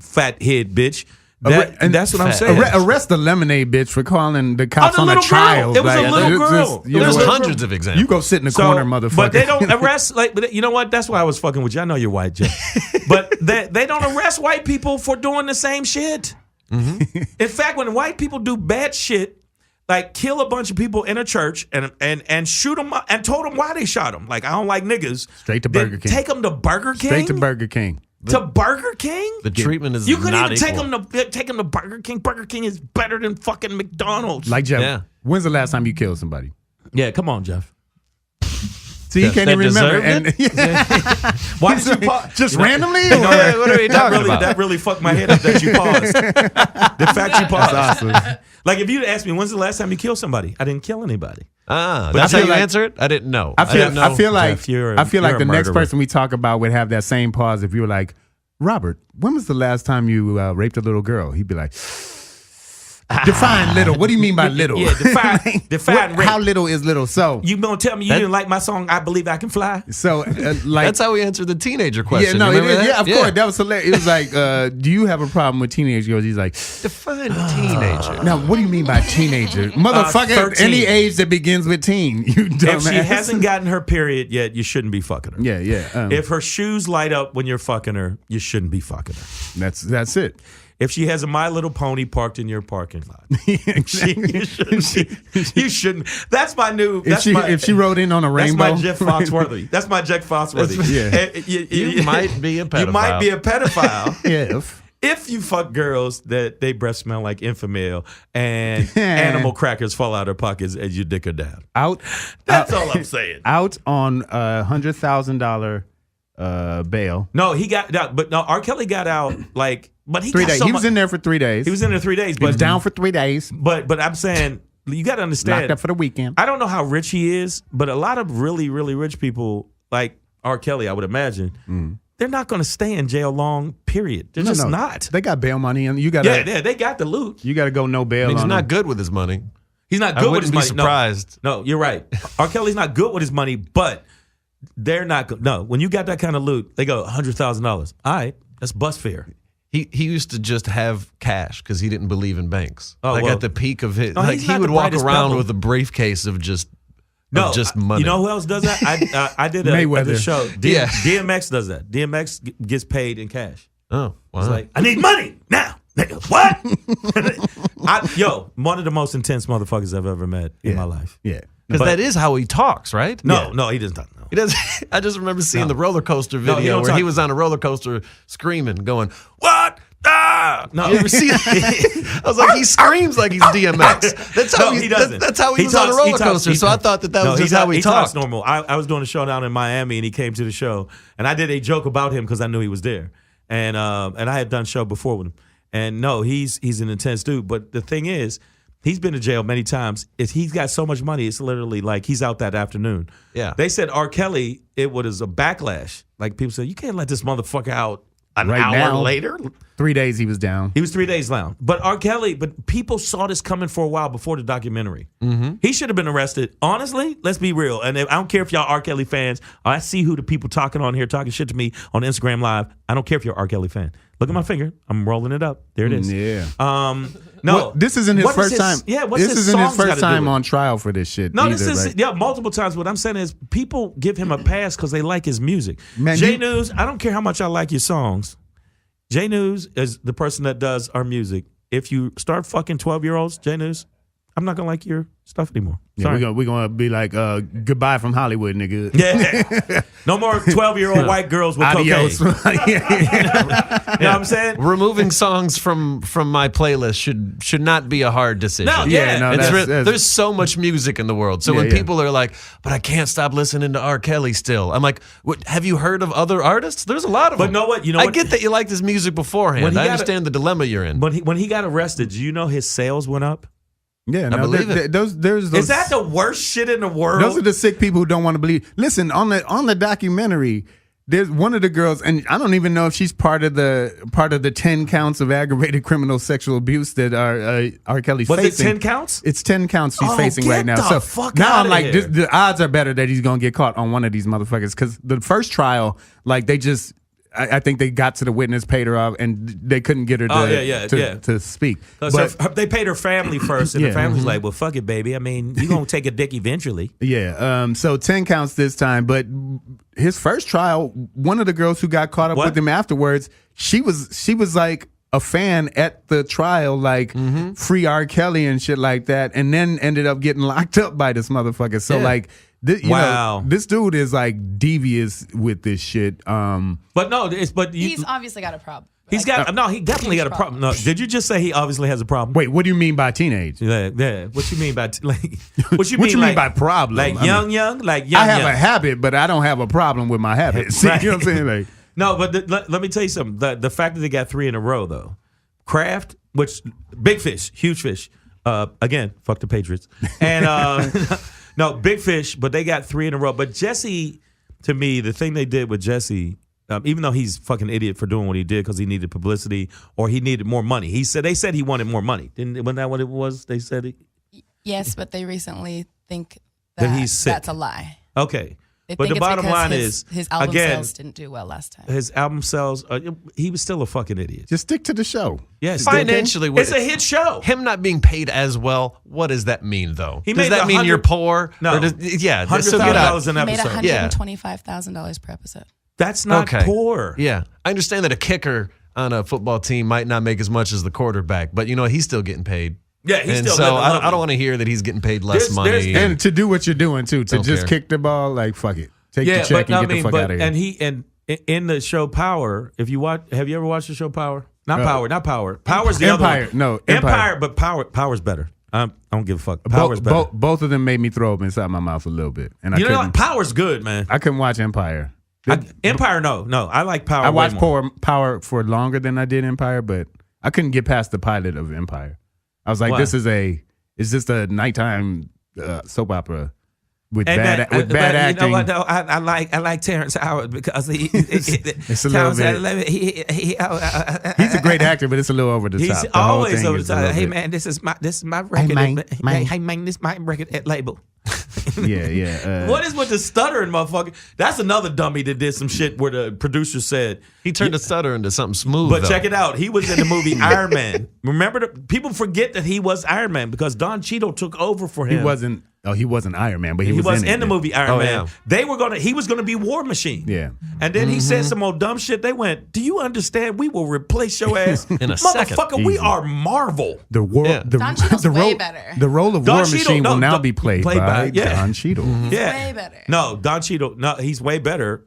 fat head bitch. And that's what I'm saying. Arrest the lemonade bitch for calling the cops on a girl. child. It was a little girl. There's hundreds of examples. You go sit in the corner, motherfucker. But they don't arrest, but you know what? That's why I was fucking with you. I know you're white, Jeff. But they don't arrest white people for doing the same shit. Mm-hmm. In fact, when white people do bad shit, like kill a bunch of people in a church and shoot them and told them why they shot them. Like, I don't like niggas. Straight to Burger King. Take them to Burger King? Straight to Burger King. To Burger King? The treatment is you couldn't not even equal. take them to Burger King. Burger King is better than fucking McDonald's. Like Jeff, when's the last time you killed somebody? Yeah, come on, Jeff. See, you can't even remember. And, why did you pause? Just randomly? What are we talking about? That really fucked my head up that you paused. The fact you paused. That's awesome. Like if you'd asked me, when's the last time you killed somebody? I didn't kill anybody. That's how you answer it? I didn't know. I feel like Jeff, you're the next murderer. person we talk about would have that same pause if you were like, Robert, when was the last time you raped a little girl? He'd be like, define little. What do you mean by little? Yeah, define rape. How little is little? So you gonna tell me you didn't like my song "I Believe I Can Fly"? So that's how we answered the teenager question. Yeah, no, you it is. remember Yeah, of that? course. That was hilarious. It was like, do you have a problem with teenage girls? He's like, Define teenager. now what do you mean by teenager, motherfucker? 13. Any age that begins with teen. You dumbass. If she hasn't gotten her period yet, you shouldn't be fucking her. Yeah. If her shoes light up when you're fucking her, you shouldn't be fucking her. That's it. If she has a My Little Pony parked in your parking lot, you shouldn't. That's my new. If she rode in on a rainbow, that's my Jeff Foxworthy. That's my Jeff Foxworthy. You might be a pedophile. You might be a pedophile. Yeah. If you fuck girls that they breath smell like Infamil and animal crackers fall out of her pockets as you dick her down. That's all I'm saying. Out on $100,000 bail. No, he got out, but no, R. Kelly got out but he 3 got days. so He was in there for 3 days. He was in there 3 days, He but was down for 3 days. But I'm saying you got to understand. Locked up for the weekend. I don't know how rich he is, but a lot of really, really rich people like R. Kelly, I would imagine, they're not going to stay in jail long. Period. They're just not. They got bail money, and you got they got the loot. You got to go no bail. He's on not them. good with his money. He's not good with his money. I wouldn't be surprised. No, you're right. R. Kelly's not good with his money, but they're not good. No, when you got that kind of loot, they go $100,000. All right, that's bus fare. He used to just have cash because he didn't believe in banks. Well, at the peak of his, he's he not would the walk brightest around pebble. with a briefcase of just money. You know who else does that? I did a show. Yeah. DMX does that. DMX gets paid in cash. Oh, wow. It's like, I need money now. Nigga, what? One of the most intense motherfuckers I've ever met in my life. Yeah. Because that is how he talks, right? No, he doesn't. No. He does. I just remember seeing the roller coaster video where he was on a roller coaster screaming, going, "What? Ah!" No, you ever see that? I was like, he screams like he's DMX. That's how he doesn't. That's how he was on a roller coaster. So I thought that was just how he talks. Normal. I was doing a show down in Miami, and he came to the show, and I did a joke about him because I knew he was there, and I had done a show before with him, and no, he's an intense dude. But the thing is, he's been to jail many times. He's got so much money, it's literally like he's out that afternoon. Yeah. They said R. Kelly, it was a backlash. Like people said, you can't let this motherfucker out an Right hour now, later. 3 days he was down. He was 3 days down. But R. Kelly, people saw this coming for a while before the documentary. Mm-hmm. He should have been arrested. Honestly, let's be real. And I don't care if y'all R. Kelly fans. I see who the people talking on here, talking shit to me on Instagram Live. I don't care if you're an R. Kelly fan. Look at my finger. I'm rolling it up. There it is. Yeah. No, well, this isn't his first time. Yeah, this isn't his first time on trial for this shit. No, either, this is right? multiple times. What I'm saying is, people give him a pass because they like his music. Man, J News, I don't care how much I like your songs. J News is the person that does our music. If you start fucking 12-year-olds, J News, I'm not gonna like your stuff anymore. Sorry. Yeah, we're gonna be like goodbye from Hollywood, nigga. Yeah, no more 12-year-old white girls with Adios. cocaine. You know what I'm saying? Removing songs from my playlist should not be a hard decision. No, yeah. no, There's so much music in the world. So when people are like, but I can't stop listening to R. Kelly still, I'm like, what, have you heard of other artists? There's a lot of them. But know what? I get that you like this music beforehand. I understand the dilemma you're in. But when he got arrested, do you know his sales went up? Yeah, I believe it. There's Is that the worst shit in the world? Those are the sick people who don't want to believe. Listen, on the documentary, there's one of the girls, and I don't even know if she's part of the 10 counts of aggravated criminal sexual abuse that R. Kelly's facing. Was it 10 counts? It's 10 counts she's facing right now. The So fuck now I'm outta like, here. the odds are better that he's gonna get caught on one of these motherfuckers, because the first trial, like they just. I think they got to the witness, paid her off, and they couldn't get her to speak. But they paid her family first, and the family's Mm-hmm. like, well, fuck it, baby. I mean, you're going to take a dick eventually. Yeah. So 10 counts this time. But his first trial, one of the girls who got caught up with him afterwards, she was like a fan at the trial, like free R. Kelly and shit like that, and then ended up getting locked up by this motherfucker. So like, you know, this dude is like devious with this shit. But no, he's obviously got a problem. He definitely got a problem. No, did you just say he obviously has a problem? Wait, what do you mean by teenage? Yeah. What you mean by what you mean by problem? Like young? I have a habit, but I don't have a problem with my habits. Right. You know what I'm saying? Like, no, but let me tell you something. The fact that they got 3 in a row, though, Kraft, which big fish, huge fish. Again, fuck the Patriots, and No, Big Fish, but they got 3 in a row. But Jussie, to me, the thing they did with Jussie, even though he's fucking idiot for doing what he did because he needed publicity or he needed more money. They said he wanted more money. Wasn't that what it was? They said Yes, but they recently think that he's sick. That's a lie. Okay. They But think the bottom line his album sales didn't do well last time. His album sales, he was still a fucking idiot. Just stick to the show. Yes. Financially, it's a hit show. Him not being paid as well, what does that mean, though? Does that mean you're poor? No. $100,000 so get out. An He made episode. $125,000 per episode. That's not poor. Yeah. I understand that a kicker on a football team might not make as much as the quarterback, but he's still getting paid. Yeah, he's and still. So I don't want to hear that he's getting paid less money. And to do what you're doing too, to just kick the ball, like fuck it, take the check and get the fuck out of here. And in the show Power, if you watch, have you ever watched the show Power? Not Power. Power's the Empire. other one. No, Empire. But Power's better. I don't give a fuck. Power's better. Both of them made me throw up inside my mouth a little bit, and I you know couldn't. what? Power's good, man. I couldn't watch Empire. Empire, no. I like Power. I watched Power for longer than I did Empire, but I couldn't get past the pilot of Empire. I was like, Why? It's just a nighttime soap opera with bad acting. You know what? No, I like Terrence Howard because it's a little bit. He's a great actor, but it's a little over the top. He's always over the top. Hey man, this is my record. Hey man, this is my record at label. Yeah. What is with the stuttering, motherfucker? That's another dummy that did some shit where the producer said he turned the stutter into something smooth. But check it out, he was in the movie Iron Man. Remember, people forget that he was Iron Man because Don Cheadle took over for him. He wasn't Iron Man, but he was in the movie Iron Man. Yeah. He was gonna be War Machine. Yeah. And then he said some old dumb shit. They went, "Do you understand? We will replace your ass in a motherfucker. second. We are Marvel." Don Cheadle's way better. The role of Don War Cheadle, Machine will now be played by Don Cheadle. Yeah, way better. No, Don Cheadle. No, he's way better.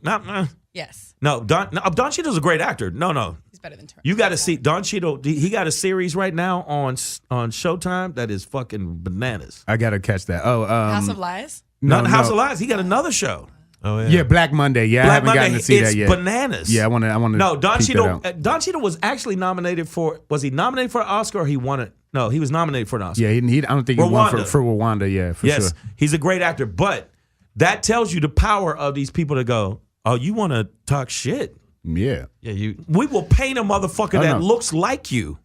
Yes. No, Don Cheadle's a great actor. No. He's better than Terrence. You got to see Don Cheadle. He got a series right now on Showtime that is fucking bananas. I gotta catch that. House of Lies? Not House of Lies. He got another show. Oh yeah, Black Monday. Yeah, I haven't gotten to see that yet. Bananas. Yeah, I want to. No, Don Cheadle. Don Cheadle was actually nominated for. Was he nominated for an Oscar or he won it? No, he was nominated for an Oscar. Yeah, I don't think he won for Rwanda. Yeah, for sure. He's a great actor, but that tells you the power of these people to go, oh, you want to talk shit? Yeah. We will paint a motherfucker that looks like you.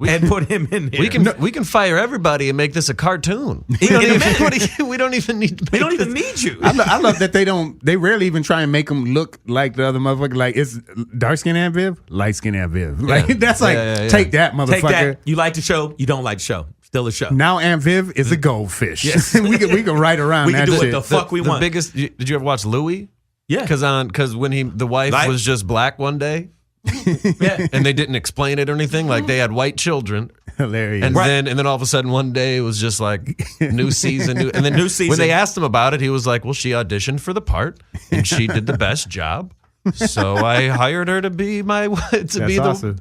And put him in there. We can fire everybody and make this a cartoon. We don't even need you. I love that they rarely even try and make them look like the other motherfucker. Like it's dark skin Aunt Viv, light skin Aunt Viv. Like that's take that motherfucker. Take that. You like the show, you don't like the show. Still a show. Now Aunt Viv is a goldfish. Yes. we can write around that shit. We can do what the fuck we want. Did you ever watch Louis? Yeah. Because when the wife was just black one day. Yeah. And they didn't explain it or anything. Like they had white children. Hilarious. And then all of a sudden one day it was just like new season. And then new season. When they asked him about it, he was like, well, she auditioned for the part and she did the best job. So I hired her to be the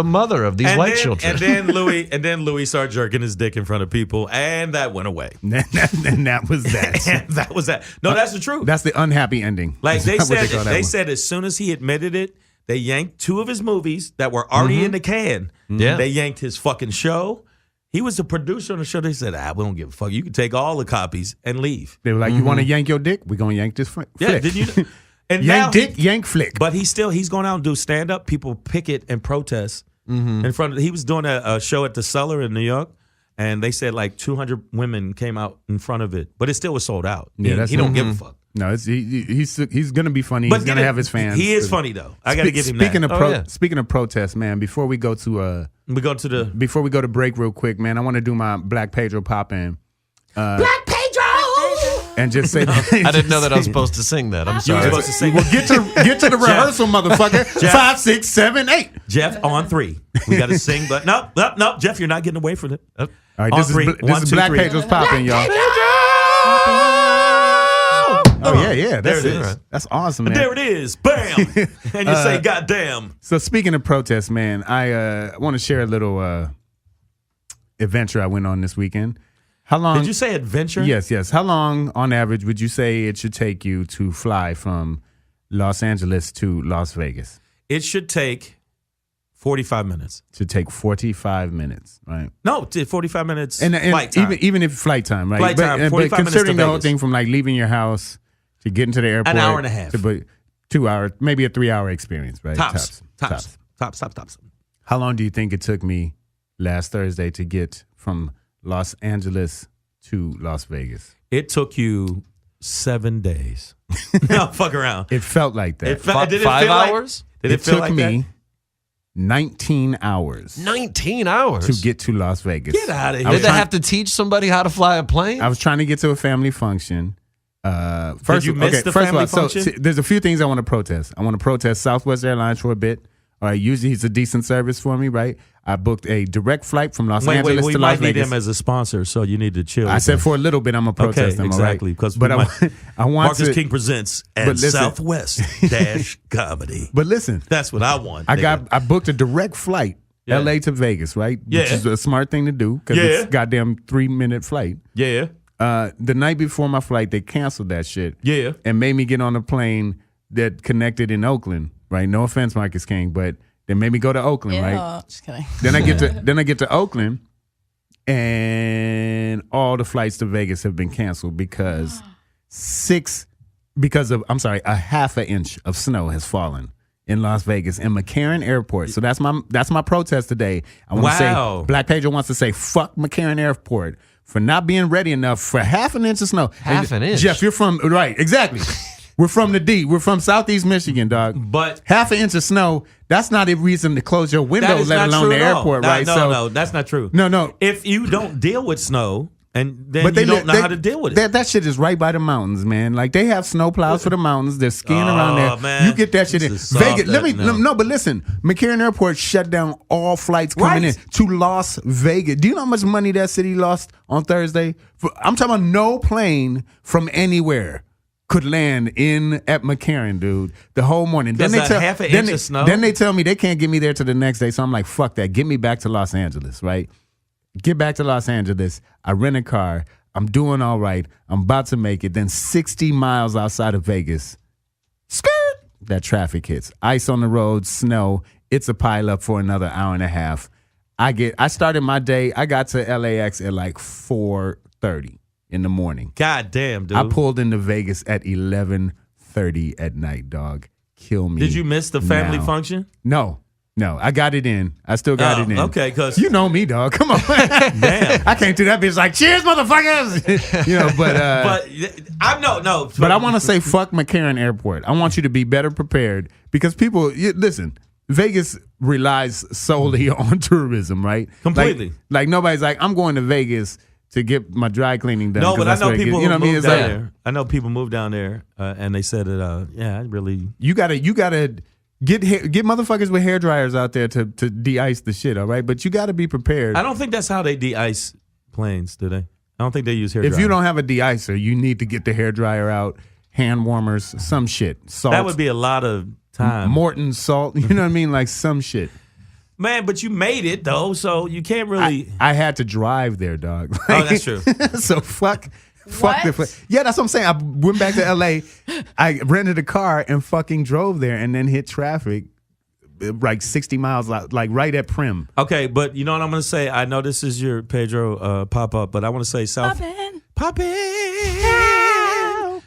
mother of these white children. And then Louis started jerking his dick in front of people, and that went away. And that was that. And that was that. No, that's the truth. That's the unhappy ending. Like they said as soon as he admitted it, they yanked 2 of his movies that were already in the can. Yeah. They yanked his fucking show. He was the producer on the show. They said, we don't give a fuck. You can take all the copies and leave. They were like, you want to yank your dick? We're going to yank this flick. Yeah, did you? And yank dick, yank flick. But he's going out and do stand-up. People picket and protest in front of. He was doing a show at the Cellar in New York, and they said like 200 women came out in front of it. But it still was sold out. Yeah, he don't give a fuck. No, he's going to be funny. He's going to have his fans. He is funny though. I got to give him that. Speaking of protests, man, before we go to break real quick, man, I want to do my Black Pedro pop in. Black Pedro! And just say I didn't know that I was supposed to sing that. I'm sorry. You were supposed to sing. Well, get to the rehearsal, motherfucker. 5, 6, 7, 8. Jeff on 3. We got to sing, but no, Jeff, you're not getting away from it. All right, this is Black Pedro's popping, y'all. Oh yeah, that's it. Right. That's awesome, man. There it is, bam, and you say, "Goddamn!" So speaking of protests, man, I want to share a little adventure I went on this weekend. How long? Did you say adventure? Yes. How long, on average, would you say it should take you to fly from Los Angeles to Las Vegas? It should take 45 minutes. To take 45 minutes, right? No, 45 minutes and flight time. Even if flight time, right? Flight time, 45 but considering minutes to the whole Vegas. thing from like leaving your house to getting to the airport. An hour and a half. To 2 hours, maybe a 3 hour experience, right? Tops. How long do you think it took me last Thursday to get from Los Angeles to Las Vegas? It took you 7 days. No, fuck around. It felt like that. Did it 5 feel hours? Did it feel took like me that? 19 hours 19 hours to get to Las Vegas. Get out of here. Did they have to teach somebody how to fly a plane? I was trying to get to a family function. Did you miss the family function? So, there's a few things I want to protest. I want to protest Southwest Airlines for a bit. All right, usually it's a decent service for me, right? I booked a direct flight from Los Angeles we to might Las need Vegas. them as a sponsor, so you need to chill. I said for a little bit I'm gonna protest them, exactly, all right? because but I want Marcus to, King presents and listen. Southwest Comedy. But listen, That's what I want. I booked a direct flight, Yeah. LA to Vegas, right? Yeah. Which is a smart thing to do because it's a goddamn 3-minute flight. Yeah. The night before my flight, they canceled that shit. Yeah. And made me get on a plane that connected in Oakland, right? No offense, Marcus King, but they made me go to Oakland, right? Just kidding. Then I get to Oakland, and all the flights to Vegas have been canceled because a half an inch of snow has fallen in Las Vegas and McCarran Airport. So that's my protest today. I want to Wow. say Black Pedro wants to say fuck McCarran Airport for not being ready enough for half an inch of snow. Half an inch? Jeff, you're from right, exactly. We're from the D. We're from Southeast Michigan, dog. But half an inch of snow, that's not a reason to close your window, that is let not alone true the at all. airport, No, right? No, that's not true. No. If you don't deal with snow, and then you don't know how to deal with it. That shit is right by the mountains, man. Like they have snow plows for the mountains. They're skiing around there. Man. You get that shit in Vegas. But listen, McCarran Airport shut down all flights coming in to Las Vegas. Do you know how much money that city lost on Thursday? I'm talking about no plane from anywhere could land at McCarran, dude, the whole morning. Then half an inch of snow? Then they tell me they can't get me there to the next day. So I'm like, fuck that. Get me back to Los Angeles, right? Get back to Los Angeles. I rent a car. I'm doing all right. I'm about to make it. Then 60 miles outside of Vegas, skirt, that traffic hits. Ice on the road, snow. It's a pileup for another hour and a half. I started my day. I got to LAX at like 4:30 in the morning. God damn, dude. I pulled into Vegas at 11:30 at night, dog. Kill me. Did you miss the family now. function? No, I got it in. I still got it in. Okay, because you know me, dog. Come on, damn. I can't do that bitch like cheers, motherfuckers. But I want to say fuck McCarran Airport. I want you to be better prepared because people listen. Vegas relies solely on tourism, right? Completely. Like nobody's like I'm going to Vegas to get my dry cleaning done. No, but I know people who moved down like, there. I know people moved down there, and they said that. I really. You gotta get motherfuckers with hair dryers out there to de-ice the shit. All right, but you gotta be prepared. I don't think that's how they de-ice planes, do they? I don't think they use hair. If dryer. you don't have a de-icer, you need to get the hair dryer out, hand warmers, some shit, salt. That would be a lot of time. Morton salt, you know what I mean, like some shit. Man, but you made it though, so you can't really. I had to drive there, dog. Oh, that's true. So fuck yeah, that's what I'm saying. I went back to LA. I rented a car and fucking drove there, and then hit traffic like 60 miles, like right at Prim. Okay, but you know what I'm gonna say. I know this is your Pedro pop up, but I want to say Poppin'.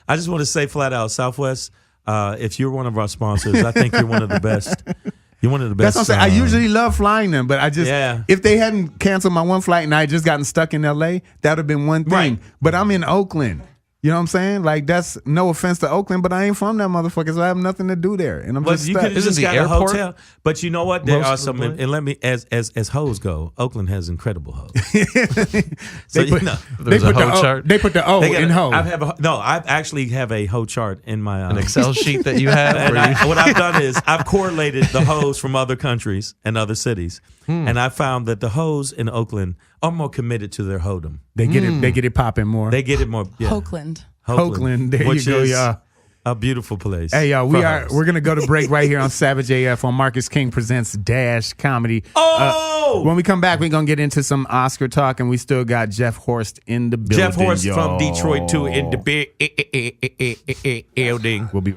I just want to say flat out, Southwest. If you're one of our sponsors, I think you're one of the best. You're one of the best. That's what I'm saying. I usually love flying them, but I just if they hadn't canceled my one flight and I had just gotten stuck in LA, that would have been one thing. Right. But I'm in Oakland. You know what I'm saying? Like that's no offense to Oakland, but I ain't from that motherfucker, so I have nothing to do there. And I'm just you stuck. could have just got a hotel. But you know what? There Most are of the some, point. and let me as hoes go. Oakland has incredible hoes. They put the O in hoe. I've actually have a hoe chart in my an Excel sheet that you have. And what I've done is I've correlated the hoes from other countries and other cities, and I found that the hoes in Oakland are more committed to their hoedom. They get it. They get it popping more. They get it more. Yeah. Oakland. Oakland. There which you go, is y'all. A beautiful place. Hey, y'all, we're gonna go to break right here on Savage AF on Marcus King Presents Dash Comedy. When we come back, we're gonna get into some Oscar talk, and we still got Jeff Horste in the building. Jeff Horste y'all. from Detroit too in the building. We'll be